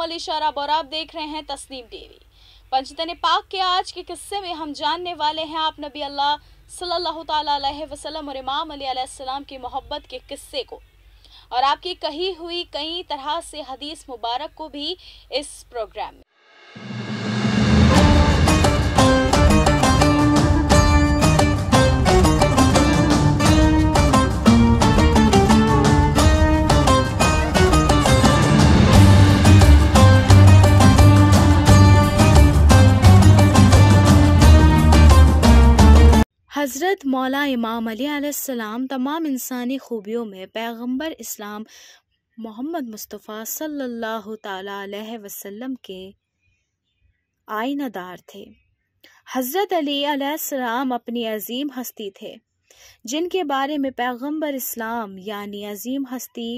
अली शराब और आप देख रहे हैं तस्नीम टीवी। पंजतन पाक के आज के किस्से में हम जानने वाले हैं आप नबी अल्लाह सल्लल्लाहु ताला अलैहि वसल्लम और इमाम अली अलैहिस्सलाम की मोहब्बत के किस्से को, और आपकी कही हुई कई तरह से हदीस मुबारक को भी इस प्रोग्राम में। हज़रत मौला इमाम अली अलैहिस्सलाम तमाम इंसानी खूबियों में पैगंबर इस्लाम मोहम्मद मुस्तफ़ा सल्लल्लाहु ताला अलैहि वसल्लम के आईनादार थे। हज़रत अली अलैहिस्सलाम अपनी अजीम हस्ती थे, जिनके बारे में पैगंबर इस्लाम यानी अजीम हस्ती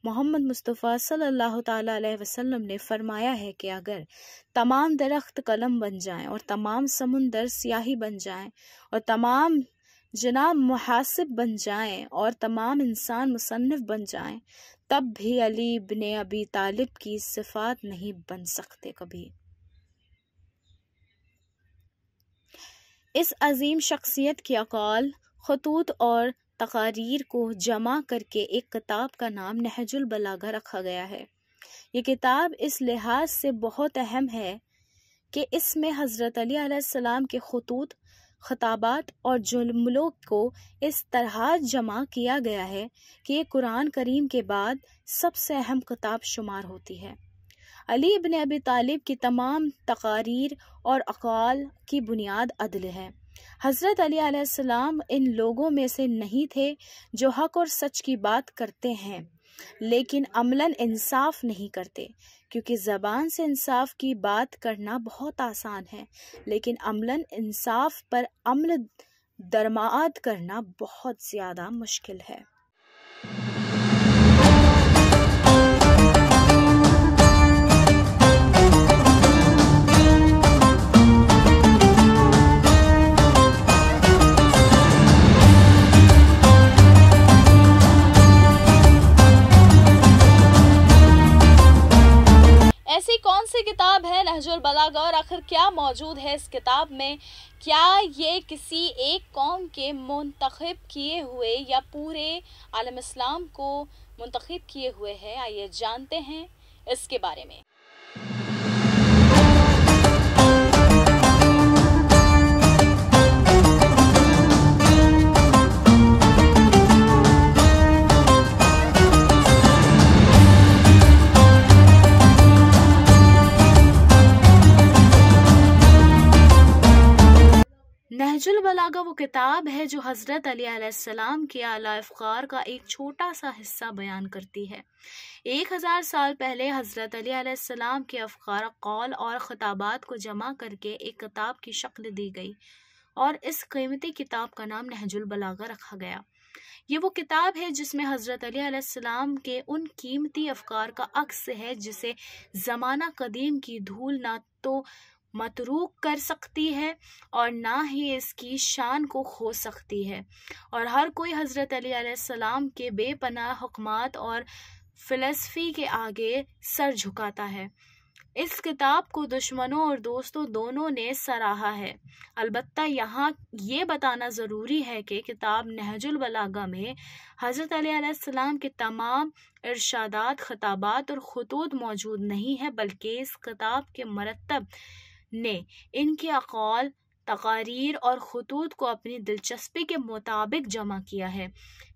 मोहम्मद मुस्तफ़ा सल्लल्लाहु ताला अलैहि वसल्लम ने फरमाया है कि अगर तमाम दरख्त कलम बन जाएं और तमाम समुंदर स्याही बन जाएं और तमाम जनाब मुहासिब बन जाएं और तमाम इंसान मुसन्निफ बन जाएं, तब भी अली इब्ने अबी तालिब की सिफात नहीं बन सकते कभी। इस अजीम शख्सियत की अक़वाल, खतूत और तकारीर को जमा करके एक किताब का नाम नहजुल बलागा रखा गया है। ये किताब इस लिहाज से बहुत अहम है कि इसमें हज़रत अली अलैहिस्सलाम के खतूत, खताबात और जुमलों को इस तरह जमा किया गया है कि ये कुरान करीम के बाद सबसे अहम किताब शुमार होती है। अली इब्ने अबी तालिब की तमाम तकारीर और अक़वाल की बुनियाद अदल है। हज़रत अली अलैहिस्सलाम इन लोगों में से नहीं थे जो हक और सच की बात करते हैं लेकिन अमलन इंसाफ नहीं करते, क्योंकि ज़बान से इंसाफ की बात करना बहुत आसान है लेकिन अमलन इंसाफ पर अमल दरमाद करना बहुत ज़्यादा मुश्किल है। ऐसी कौन सी किताब है नहजुल बलागा, और आखिर क्या मौजूद है इस किताब में? क्या ये किसी एक कौम के मुंतखब किए हुए या पूरे आलम इस्लाम को मुंतखब किए हुए है? आइए जानते हैं इसके बारे में। नहजुल बलागा वो किताब है जो हज़रत अली अलैहिस्सलाम के आला अफ़कार का एक छोटा सा हिस्सा बयान करती है। 1000 साल पहले हज़रत अली अलैहिस्सलाम के अफ़कार, कौल और ख़ताबात को जमा करके एक किताब की शक्ल दी गई और इस कीमती किताब का नाम नहजुल बलागा रखा गया। ये वो किताब है जिसमें हज़रत अली अलैहिस्सलाम के उन कीमती अफ़कार का अक्स है जिसे ज़माना कदीम की धूल ना तो मतरूक कर सकती है और ना ही इसकी शान को खो सकती है, और हर कोई हज़रत अली अलैहिस्सलाम के बेपनाह हुक्मात और फ़िलसफ़ी के आगे सर झुकाता है। इस किताब को दुश्मनों और दोस्तों दोनों ने सराहा है। अलबत्ता यहाँ ये बताना ज़रूरी है कि किताब नहजुल बलागा में हज़रत अली अलैहिस्सलाम के तमाम इरशादात, खताबात और खतूत मौजूद नहीं है, बल्कि इस किताब के मरतब ने इनके अक़वाल, तकारीर और खतूत को अपनी दिलचस्पी के मुताबिक जमा किया है।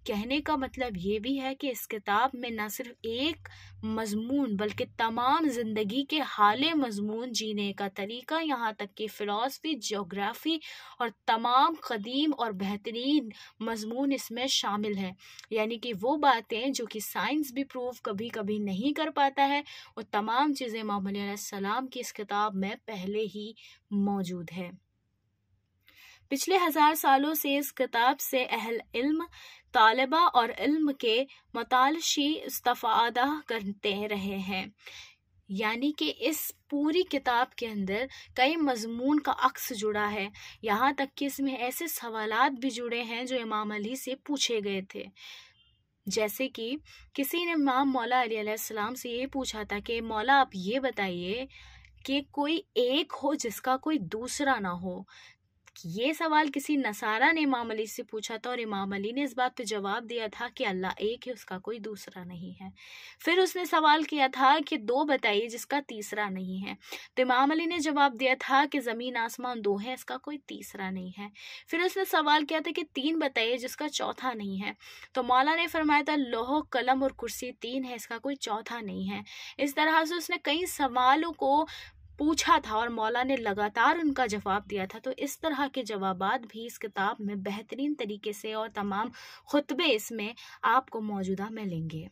कहने का मतलब ये भी है कि इस किताब में न सिर्फ एक मजमून बल्कि तमाम ज़िंदगी के हाले मजमून, जीने का तरीका, यहाँ तक कि फ़िलासफ़ी, ज्योग्राफ़ी और तमाम क़दीम और बेहतरीन मजमून इसमें शामिल हैं। यानी कि वो बातें जो कि साइंस भी प्रूव कभी कभी नहीं कर पाता है, वो तमाम चीज़ें इमाम अली अलैहिस्सलाम की इस किताब में पहले ही मौजूद है। पिछले 1000 सालों से इस किताब से अहल इल्म, तालिबा और इल्म के मुतालिशी इस्तिफ़ादा करते रहे हैं। यानी कि इस पूरी किताब के अंदर कई मजमून का अक्स जुड़ा है, यहाँ तक कि इसमें ऐसे सवालात भी जुड़े हैं जो इमाम अली से पूछे गए थे। जैसे कि किसी ने इमाम मौला अली अलैहिस्सलाम से ये पूछा था कि मौला आप ये बताइए कि कोई एक हो जिसका कोई दूसरा ना हो। ये सवाल किसी नसारा ने इमाम अली से पूछा था और इमाम अली ने इस बात पे जवाब दिया था कि अल्लाह एक है, उसका कोई दूसरा नहीं है। फिर उसने सवाल किया था कि दो बताइए जिसका तीसरा नहीं है, तो इमाम अली ने जवाब दिया था कि ज़मीन आसमान दो है, इसका कोई तीसरा नहीं है। फिर उसने सवाल किया था कि तीन बताइए जिसका चौथा नहीं है, तो मौला ने फरमाया था लौह कलम और कुर्सी तीन है, इसका कोई चौथा नहीं है। इस तरह से उसने कई सवालों को पूछा था और मौला ने लगातार उनका जवाब दिया था। तो इस तरह के जवाबात भी इस किताब में बेहतरीन तरीके से और तमाम खुतबे इसमें आपको मौजूदा मिलेंगे।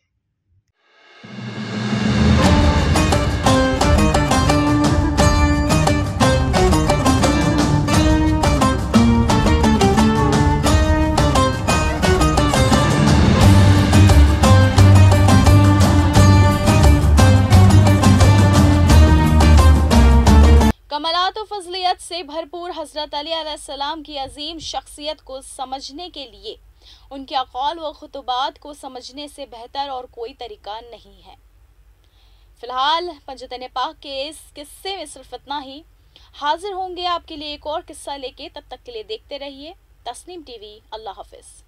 कमालात और फजलियत से भरपूर हज़रत अली अलैहिस्सलाम की अजीम शख्सियत को समझने के लिए उनके अक़वाल व खुतबात को समझने से बेहतर और कोई तरीका नहीं है। फिलहाल पंजतन पाक के इस किस्से में सिर्फ इतना ही। हाजिर होंगे आपके लिए एक और किस्सा लेके, तब तक के लिए देखते रहिए तस्नीम टीवी। अल्लाह हाफिज़।